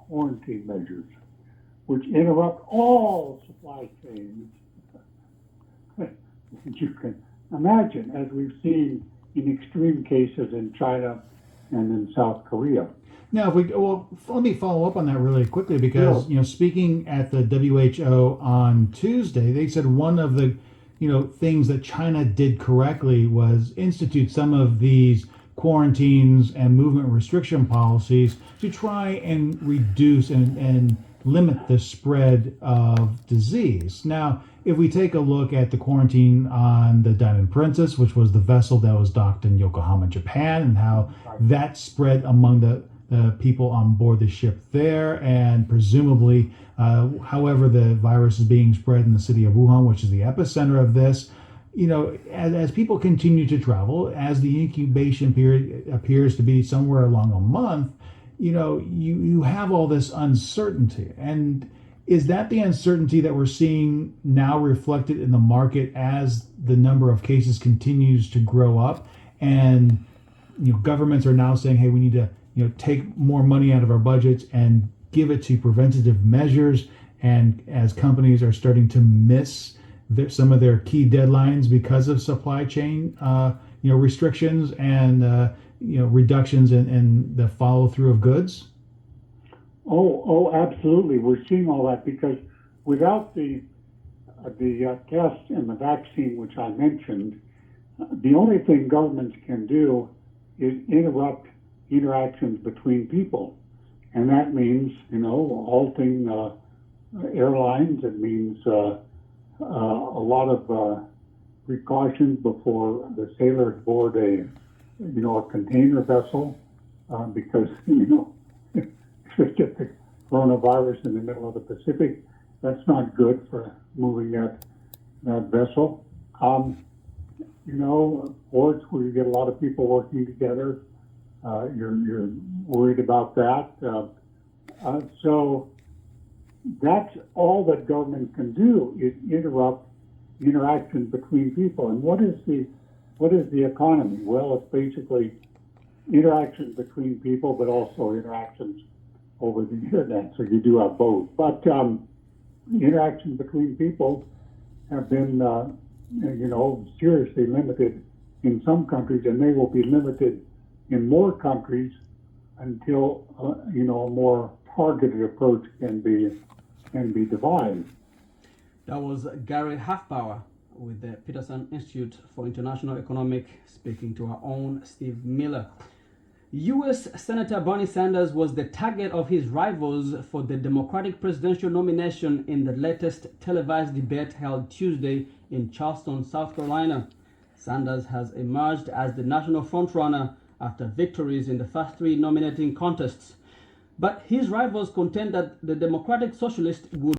quarantine measures, which interrupt all supply chains. You can imagine, as we've seen in extreme cases in China and in South Korea. Now, let me follow up on that really quickly because, speaking at the WHO on Tuesday, they said one of the, things that China did correctly was institute some of these quarantines and movement restriction policies to try and reduce and limit the spread of disease. Now, if we take a look at the quarantine on the Diamond Princess, which was the vessel that was docked in Yokohama, Japan, and how that spread among the people on board the ship there, and presumably, however, the virus is being spread in the city of Wuhan, which is the epicenter of this. As people continue to travel, as the incubation period appears to be somewhere along a month, you have all this uncertainty. And is that the uncertainty that we're seeing now reflected in the market as the number of cases continues to grow up, and governments are now saying, hey, we need to take more money out of our budgets and give it to preventative measures, and as companies are starting to miss some of their key deadlines because of supply chain restrictions and reductions in the follow through of goods? Oh, absolutely. We're seeing all that because without the test and the vaccine, which I mentioned, the only thing governments can do is interrupt interactions between people. And that means, halting airlines. It means a lot of precautions before the sailors board a container vessel, because, if it's just a coronavirus in the middle of the Pacific, that's not good for moving that vessel. Ports where you get a lot of people working together, you're worried about that. So that's all that government can do is interrupt interactions between people. And what is the economy? Well, it's basically interactions between people, but also interactions over the internet. So you do have both. But interactions between people have been, seriously limited in some countries, and they will be limited in more countries until a more targeted approach can be devised. That was Gary Halfbauer with the Peterson Institute for International Economic speaking to our own Steve Miller. U.S. Senator Bernie Sanders was the target of his rivals for the Democratic presidential nomination in the latest televised debate held Tuesday in Charleston, South Carolina. Sanders has emerged as the national frontrunner after victories in the first three nominating contests. But his rivals contend that the Democratic Socialist would